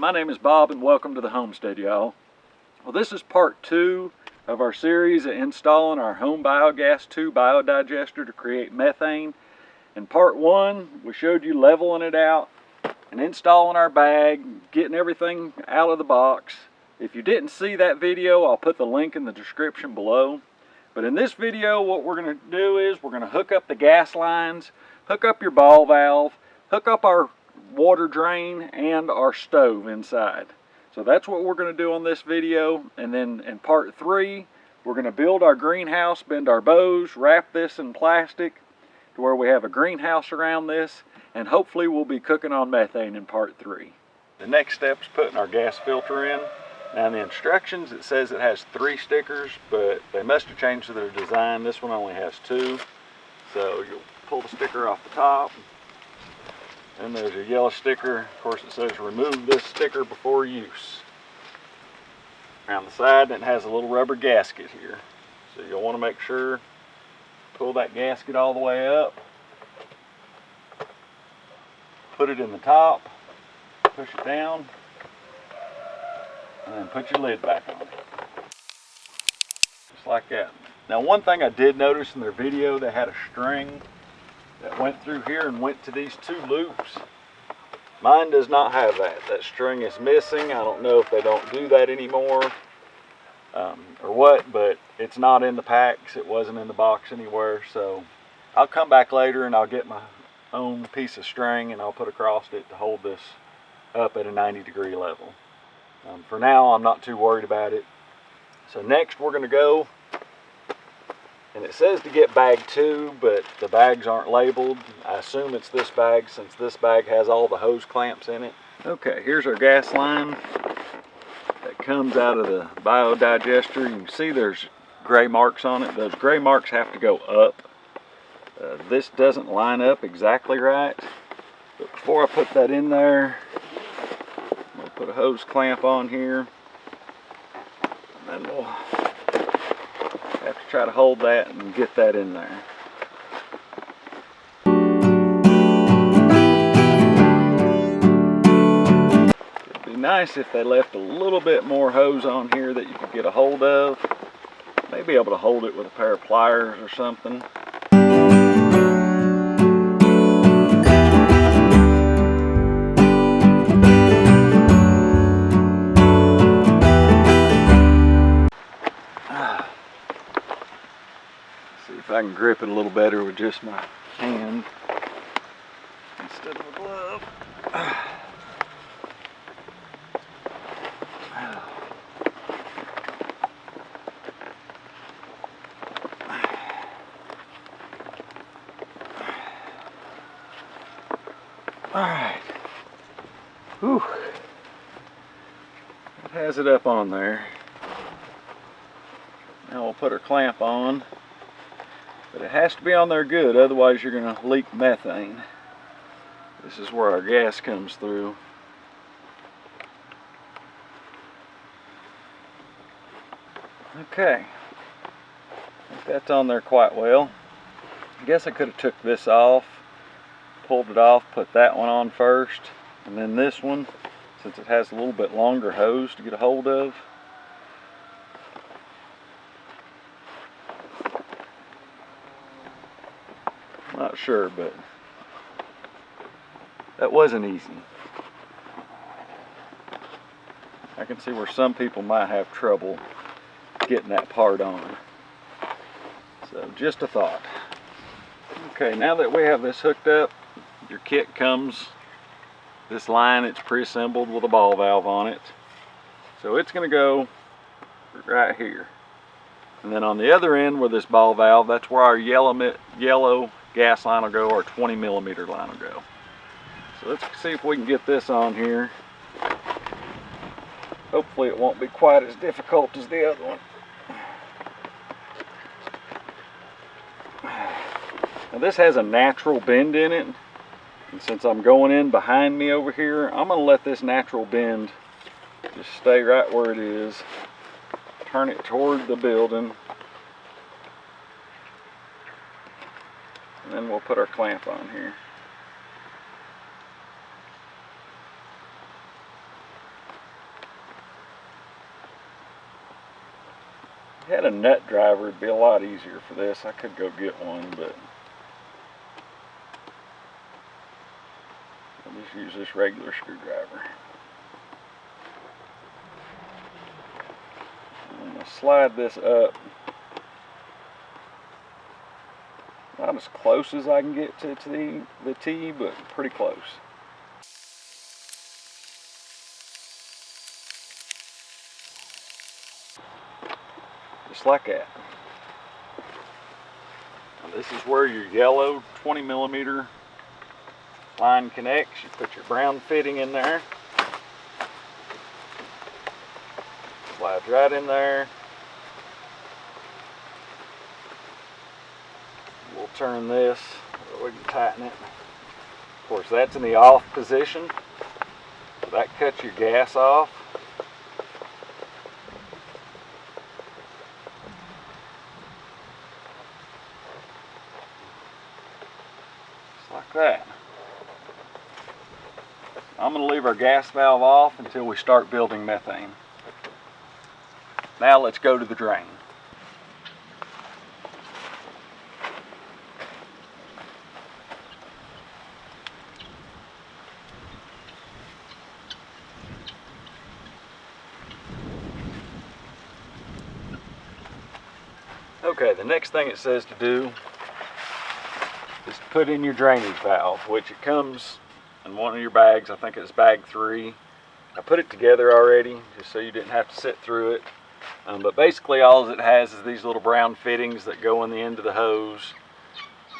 my name is Bob and welcome to the homestead, y'all. Well, this is part 2 of our series of installing our HomeBiogas 2 biodigester to create methane. In part 1, we showed you leveling it out and installing our bag, getting everything out of the box. If you didn't see that video, I'll put the link in the description below. But in this video, what we're going to do is we're going to hook up the gas lines, hook up your ball valve, hook up our water drain and our stove inside. So that's what we're going to do on this video. And then in part 3, we're going to build our greenhouse, bend our bows, wrap this in plastic to where we have a greenhouse around this, and hopefully we'll be cooking on methane in part 3. The next step is putting our gas filter in. Now in the instructions it says it has 3 stickers, but they must have changed their design. This one only has 2. So you'll pull the sticker off the top. And there's a yellow sticker. Of course it says remove this sticker before use. Around the side it has a little rubber gasket here. So you'll want to make sure, pull that gasket all the way up. Put it in the top. Push it down. And then put your lid back on it. Just like that. Now one thing I did notice in their video, they had a string that went through here and went to these 2 loops. Mine does not have that. That string is missing. I don't know if they don't do that anymore or what, but it's not in the packs. It wasn't in the box anywhere. So I'll come back later and I'll get my own piece of string and I'll put across it to hold this up at a 90-degree level. For now, I'm not too worried about it. So next we're going to go, and it says to get bag 2, but the bags aren't labeled. I assume it's this bag since this bag has all the hose clamps in it. Okay, here's our gas line that comes out of the biodigester. You can see there's gray marks on it. Those gray marks have to go up. This doesn't line up exactly right. But before I put that in there, I'm going to put a hose clamp on here. And then we'll have to try to hold that and get that in there. It'd be nice if they left a little bit more hose on here that you could get a hold of. Maybe able to hold it with a pair of pliers or something. I can grip it a little better with just my hand instead of a glove. Alright. Whew. It has it up on there. Now we'll put our clamp on. But it has to be on there good, otherwise you're going to leak methane. This is where our gas comes through. Okay, I think that's on there quite well. I guess I could have took this off, pulled it off, put that one on first, and then this one, since it has a little bit longer hose to get a hold of. Not sure, but that wasn't easy. I can see where some people might have trouble getting that part on. So just a thought. Okay, now that we have this hooked up, your kit comes, this line, it's pre-assembled with a ball valve on it. So it's going to go right here. And then on the other end where this ball valve, that's where our yellow gas line will go, or 20mm line will go. So let's see if we can get this on here. Hopefully it won't be quite as difficult as the other one. Now this has a natural bend in it, and since I'm going in behind me over here, I'm going to let this natural bend just stay right where it is. Turn it toward the building. And then we'll put our clamp on here. If I had a nut driver, it'd be a lot easier for this. I could go get one, but I'll just use this regular screwdriver. I'm going to slide this up. Not as close as I can get to the T, but pretty close. Just like that. Now this is where your yellow 20mm line connects. You put your brown fitting in there. Slides right in there. We'll turn this so we can tighten it. Of course, that's in the off position. So that cuts your gas off. Just like that. I'm going to leave our gas valve off until we start building methane. Now let's go to the drain. Okay, the next thing it says to do is to put in your drainage valve, which it comes in one of your bags. I think it's bag 3. I put it together already just so you didn't have to sit through it. But basically all it has is these little brown fittings that go in the end of the hose.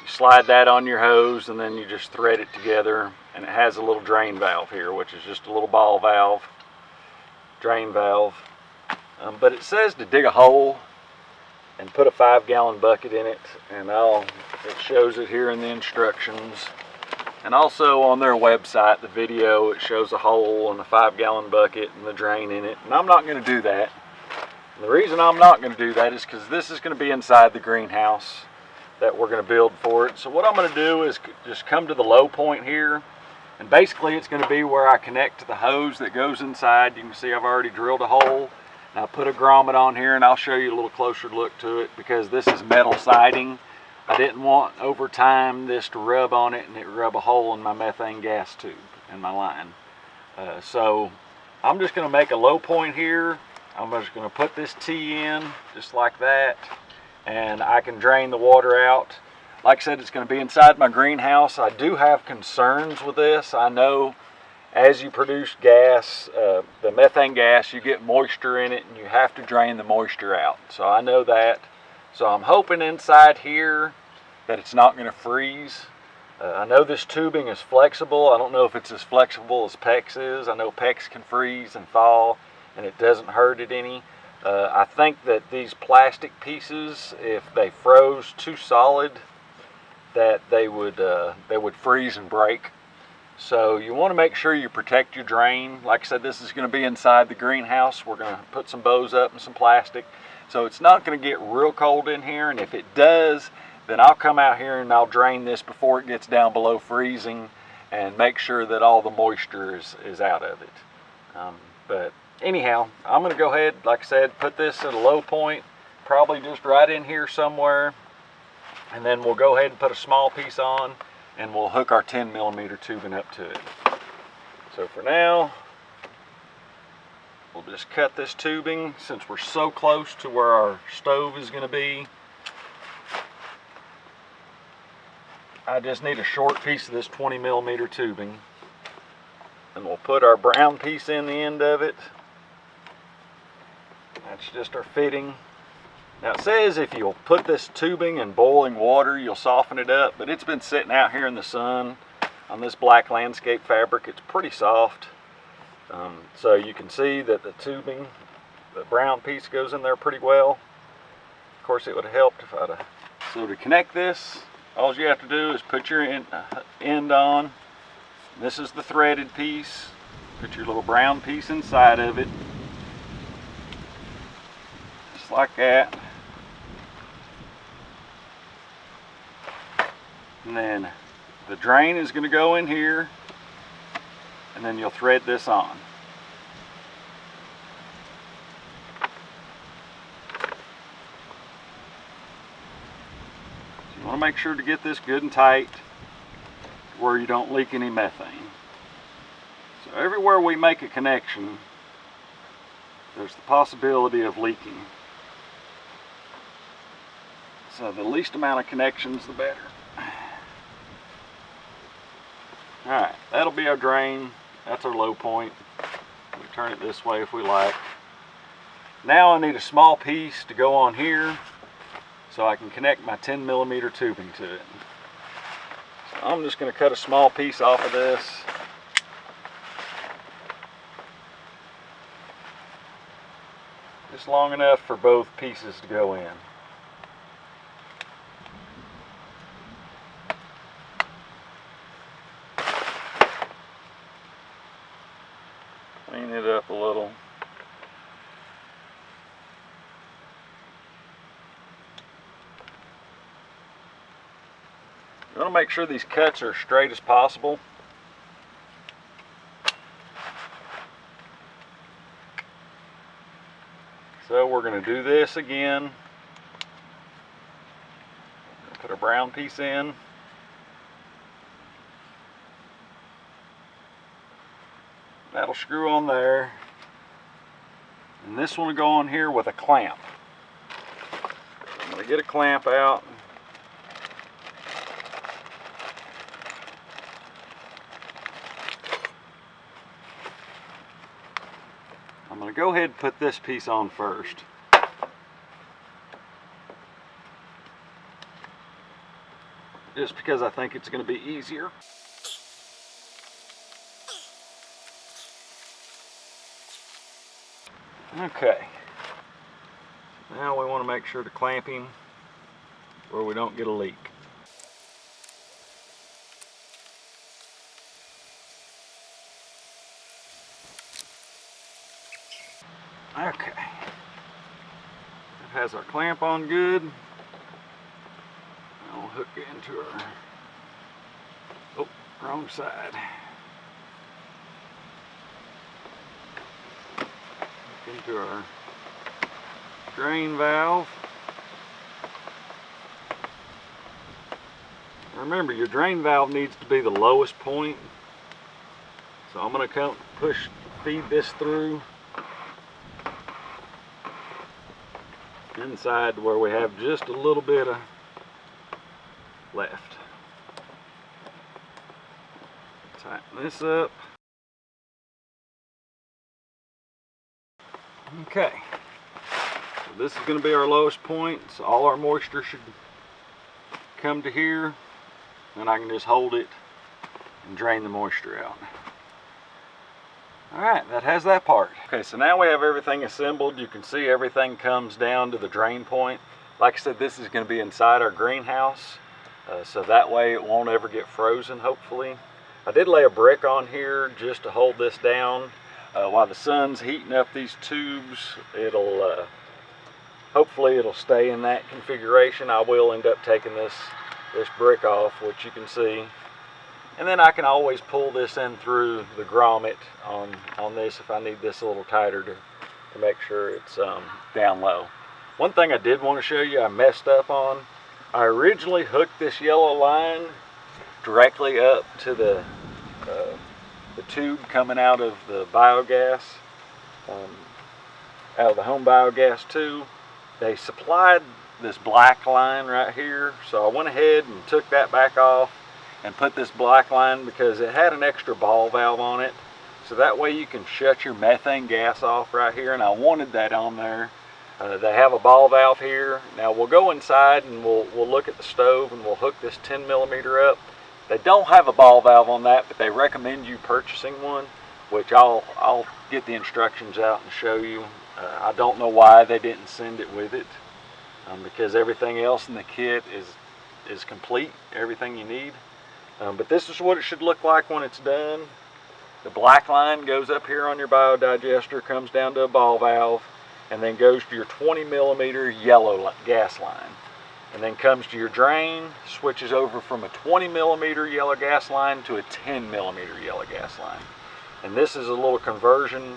You slide that on your hose and then you just thread it together, and it has a little drain valve here, which is just a little ball valve, drain valve. But it says to dig a hole and put a 5-gallon bucket in it, and it shows it here in the instructions. And also on their website, the video, it shows a hole and a 5-gallon bucket and the drain in it. And I'm not going to do that. And the reason I'm not going to do that is because this is going to be inside the greenhouse that we're going to build for it. So what I'm going to do is just come to the low point here, and basically it's going to be where I connect to the hose that goes inside. You can see I've already drilled a hole. Now put a grommet on here, and I'll show you a little closer look to it, because this is metal siding. I didn't want over time this to rub on it and it rub a hole in my methane gas tube and my line. So I'm just going to make a low point here. I'm just going to put this T in just like that, and I can drain the water out. Like I said, it's going to be inside my greenhouse. I do have concerns with this. I know as you produce gas, the methane gas, you get moisture in it and you have to drain the moisture out. So I know that. So I'm hoping inside here that it's not going to freeze. I know this tubing is flexible. I don't know if it's as flexible as PEX is. I know PEX can freeze and thaw and it doesn't hurt it any. I think that these plastic pieces, if they froze too solid, that they would freeze and break. So you want to make sure you protect your drain. Like I said, this is going to be inside the greenhouse. We're going to put some bows up and some plastic. So it's not going to get real cold in here, and if it does, then I'll come out here and I'll drain this before it gets down below freezing and make sure that all the moisture is out of it. But anyhow, I'm going to go ahead, like I said, put this at a low point, probably just right in here somewhere, and then we'll go ahead and put a small piece on, and we'll hook our 10mm tubing up to it. So for now, we'll just cut this tubing since we're so close to where our stove is going to be. I just need a short piece of this 20mm tubing, and we'll put our brown piece in the end of it. That's just our fitting. Now it says if you'll put this tubing in boiling water, you'll soften it up, but it's been sitting out here in the sun on this black landscape fabric. It's pretty soft. So you can see that the tubing, the brown piece goes in there pretty well. Of course, it would have helped if I'd have. So to connect this, all you have to do is put your end on. This is the threaded piece. Put your little brown piece inside of it. Just like that. And then the drain is going to go in here, and then you'll thread this on. You want to make sure to get this good and tight where you don't leak any methane. So everywhere we make a connection, there's the possibility of leaking. So the least amount of connections, the better. Alright, that'll be our drain. That's our low point. We turn it this way if we like. Now I need a small piece to go on here so I can connect my 10mm tubing to it. So I'm just going to cut a small piece off of this. Just long enough for both pieces to go in. Clean it up a little. You want to make sure these cuts are as straight as possible. So we're going to do this again. Put a brown piece in. That'll screw on there. And this one will go on here with a clamp. I'm going to get a clamp out. I'm going to go ahead and put this piece on first. Just because I think it's going to be easier. Okay. Now we want to make sure to clamp him where we don't get a leak. Okay. It has our clamp on good. I'll hook it into our, oh, wrong side. Hook into our drain valve. Remember, your drain valve needs to be the lowest point. So I'm going to come feed this through inside where we have just a little bit of left. Tighten this up. Okay, so this is going to be our lowest point, so all our moisture should come to here, and I can just hold it and drain the moisture out. Alright, that has that part. Okay, so now we have everything assembled. You can see everything comes down to the drain point. Like I said, this is going to be inside our greenhouse, so that way it won't ever get frozen, hopefully. I did lay a brick on here just to hold this down. While the sun's heating up these tubes, it'll hopefully it'll stay in that configuration. I will end up taking this brick off, which you can see. And then I can always pull this in through the grommet on this if I need this a little tighter to make sure it's down low. One thing I did want to show you I messed up on. I originally hooked this yellow line directly up to the tube coming out of the biogas, out of the HomeBiogas 2. They supplied this black line right here, so I went ahead and took that back off and put this black line because it had an extra ball valve on it, so that way you can shut your methane gas off right here, and I wanted that on there. They have a ball valve here. Now we'll go inside and we'll look at the stove and we'll hook this 10mm up. They don't have a ball valve on that, but they recommend you purchasing one, which I'll get the instructions out and show you. I don't know why they didn't send it with it, because everything else in the kit is complete, everything you need. But this is what it should look like when it's done. The black line goes up here on your biodigester, comes down to a ball valve, and then goes to your 20mm yellow gas line. And then comes to your drain, switches over from a 20mm yellow gas line to a 10mm yellow gas line. And this is a little conversion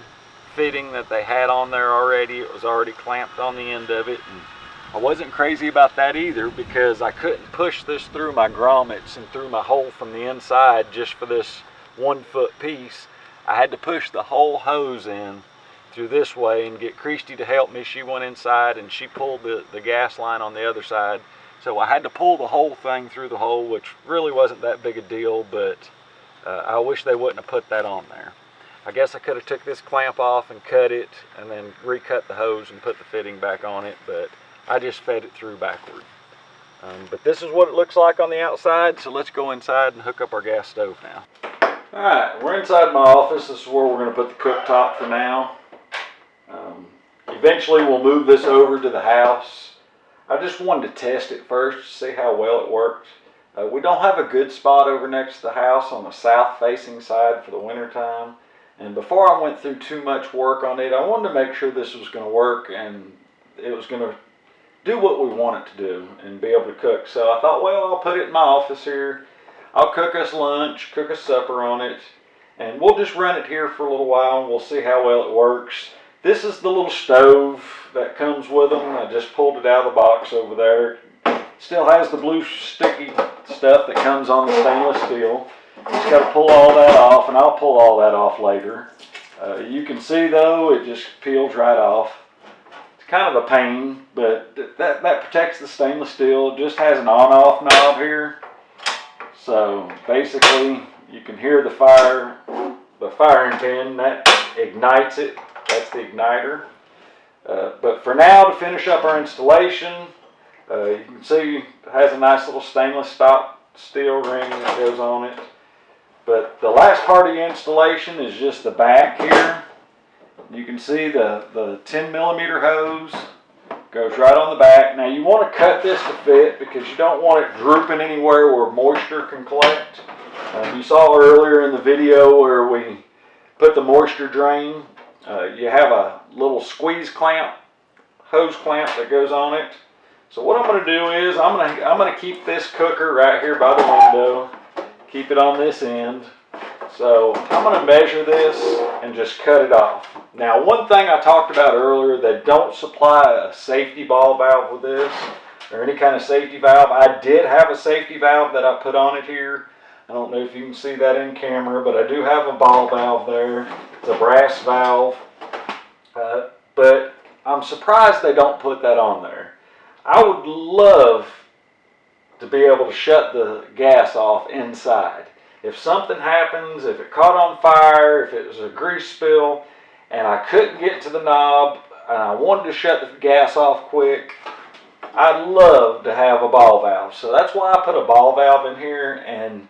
fitting that they had on there already. It was already clamped on the end of it, and I wasn't crazy about that either, because I couldn't push this through my grommets and through my hole from the inside just for this 1 foot piece. I had to push the whole hose in through this way and get Christy to help me. She went inside and she pulled the gas line on the other side. So I had to pull the whole thing through the hole, which really wasn't that big a deal, but I wish they wouldn't have put that on there. I guess I could have took this clamp off and cut it and then recut the hose and put the fitting back on it, but I just fed it through backward. But this is what it looks like on the outside, so let's go inside and hook up our gas stove now. Alright, we're inside my office. This is where we're going to put the cooktop for now. Eventually we'll move this over to the house. I just wanted to test it first to see how well it worked. We don't have a good spot over next to the house on the south facing side for the winter time. And before I went through too much work on it, I wanted to make sure this was going to work and it was going to do what we want it to do and be able to cook. So I thought, well, I'll put it in my office here. I'll cook us lunch, cook us supper on it, and we'll just run it here for a little while and we'll see how well it works. This is the little stove that comes with them. I just pulled it out of the box over there. Still has the blue sticky stuff that comes on the stainless steel. Just got to pull all that off, and I'll pull all that off later. You can see though, it just peels right off. It's kind of a pain, but that protects the stainless steel. It just has an on-off knob here. So basically, you can hear the firing pin, that ignites it. That's the igniter. But for now, to finish up our installation, you can see it has a nice little stainless steel ring that goes on it. But the last part of the installation is just the back here. You can see the 10 millimeter hose goes right on the back. Now you want to cut this to fit because you don't want it drooping anywhere where moisture can collect. You saw earlier in the video where we put the moisture drain. You have a little squeeze clamp, hose clamp that goes on it. So what I'm going to do is I'm going to keep this cooker right here by the window. Keep it on this end. So I'm going to measure this and just cut it off. Now, one thing I talked about earlier, they don't supply a safety ball valve with this or any kind of safety valve. I did have a safety valve that I put on it here. I don't know if you can see that in camera, but I do have a ball valve there. It's a brass valve. But I'm surprised they don't put that on there. I would love to be able to shut the gas off inside. If something happens, if it caught on fire, if it was a grease spill, and I couldn't get to the knob, and I wanted to shut the gas off quick, I'd love to have a ball valve. So that's why I put a ball valve in here, and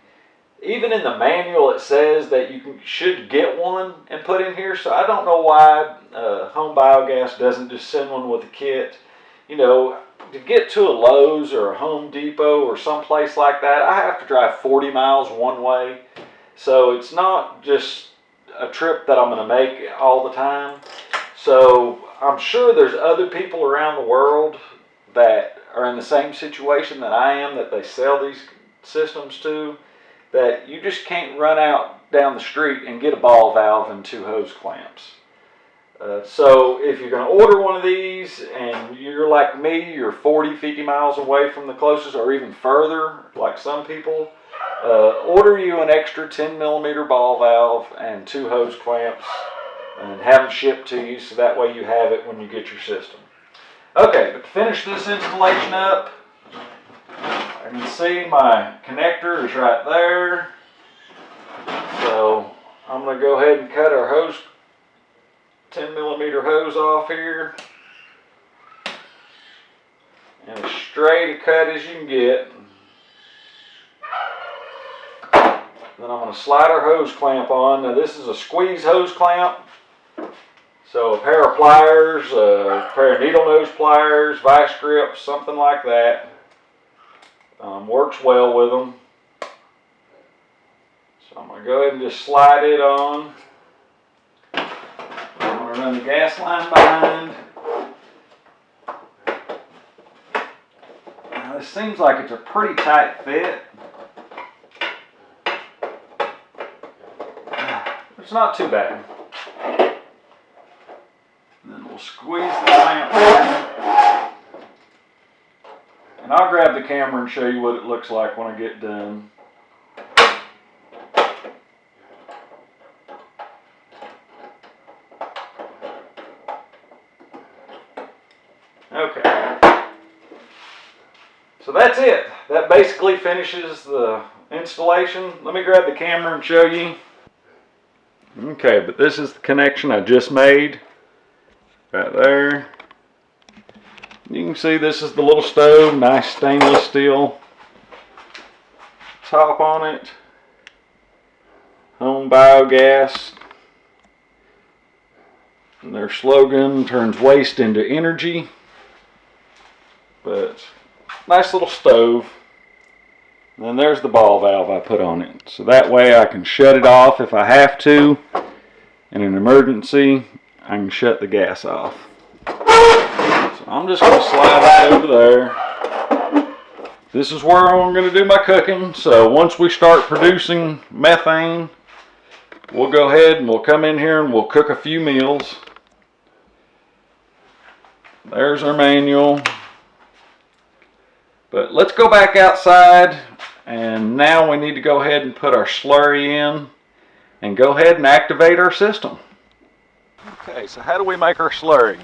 even in the manual it says that you should get one and put in here, so I don't know why HomeBiogas doesn't just send one with a kit. You know, to get to a Lowe's or a Home Depot or someplace like that, I have to drive 40 miles one way. So it's not just a trip that I'm going to make all the time. So I'm sure there's other people around the world that are in the same situation that I am, that they sell these systems to, that you just can't run out down the street and get a ball valve and 2 hose clamps. So if you're going to order one of these and you're like me, you're 40, 50 miles away from the closest, or even further, like some people, order you an extra 10 millimeter ball valve and 2 hose clamps and have them shipped to you, so that way you have it when you get your system. Okay, but to finish this installation up, I can see my connector is right there. So I'm going to go ahead and cut our hose 10 millimeter hose off here, and as straight a cut as you can get. Then I'm going to slide our hose clamp on. Now this is a squeeze hose clamp, so a pair of pliers, a pair of needle nose pliers, vice grips, something like that, works well with them. So I'm going to go ahead and just slide it on. Run the gas line behind. Now this seems like it's a pretty tight fit. It's not too bad. And then we'll squeeze the clamp in. And I'll grab the camera and show you what it looks like when I get done. Okay. So that's it. That basically finishes the installation. Let me grab the camera and show you. Okay, but this is the connection I just made. Right there. You can see this is the little stove, nice stainless steel top on it. HomeBiogas. And their slogan turns waste into energy. But nice little stove. And then there's the ball valve I put on it. So that way I can shut it off if I have to. In an emergency, I can shut the gas off. So I'm just going to slide that over there. This is where I'm going to do my cooking. So once we start producing methane, we'll go ahead and we'll come in here and we'll cook a few meals. There's our manual. But let's go back outside, and now we need to go ahead and put our slurry in and go ahead and activate our system. Okay, so how do we make our slurry?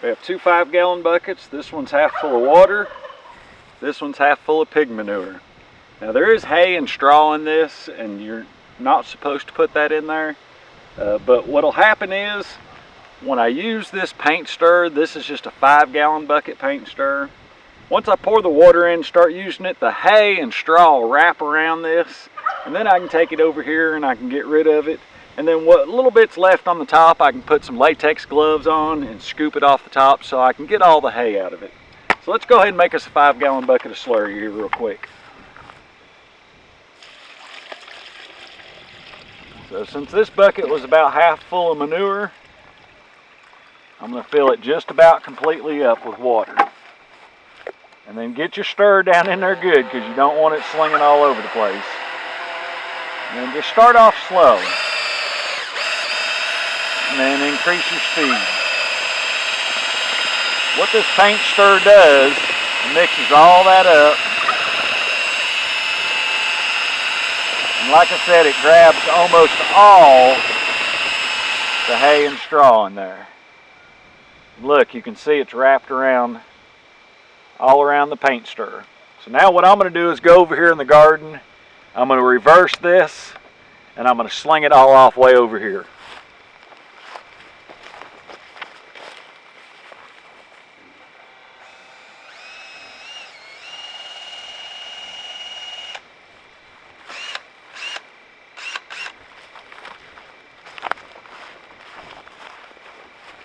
We have two 5-gallon buckets. This one's half full of water. This one's half full of pig manure. Now there is hay and straw in this, and you're not supposed to put that in there. But what'll happen is, when I use this paint stir, this is just a 5-gallon bucket paint stir. Once I pour the water in and start using it, the hay and straw will wrap around this, and then I can take it over here and I can get rid of it. And then what little bit's left on the top, I can put some latex gloves on and scoop it off the top so I can get all the hay out of it. So let's go ahead and make us a 5-gallon bucket of slurry here real quick. So since this bucket was about half full of manure, I'm going to fill it just about completely up with water. And then get your stir down in there good, because you don't want it slinging all over the place. And then just start off slow. And then increase your speed. What this paint stir does, it mixes all that up. And like I said, it grabs almost all the hay and straw in there. Look, you can see it's wrapped around all around the paint stir. So now what I'm going to do is go over here in the garden. I'm going to reverse this, and I'm going to sling it all off way over here.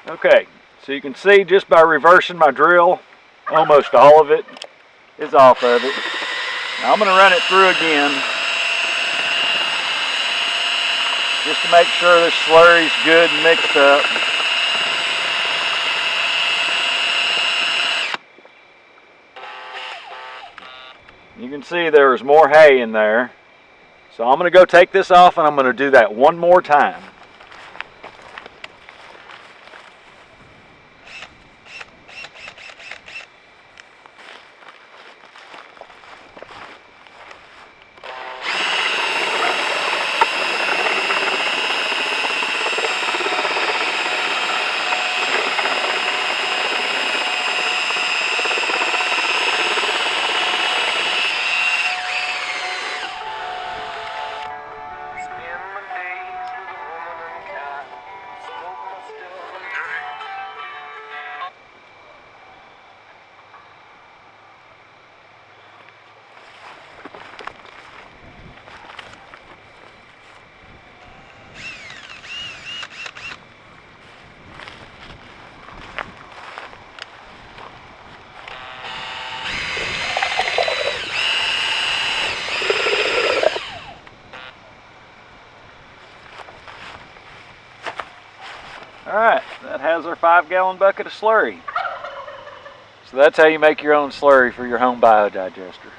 Okay, so you can see just by reversing my drill, almost all of it is off of it. Now I'm going to run it through again just to make sure this slurry's good and mixed up. You can see there was more hay in there. So I'm going to go take this off and I'm going to do that one more time. Alright, that has our 5-gallon bucket of slurry. So that's how you make your own slurry for your home biodigester.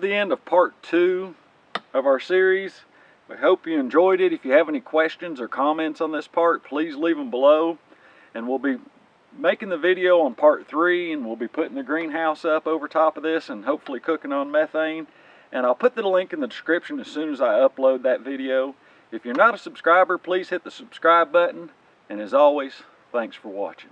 the end of part 2 of our series. We hope you enjoyed it. If you have any questions or comments on this part, please leave them below. And we'll be making the video on part 3, and we'll be putting the greenhouse up over top of this and hopefully cooking on methane. And I'll put the link in the description as soon as I upload that video. If you're not a subscriber, please hit the subscribe button. And as always, thanks for watching.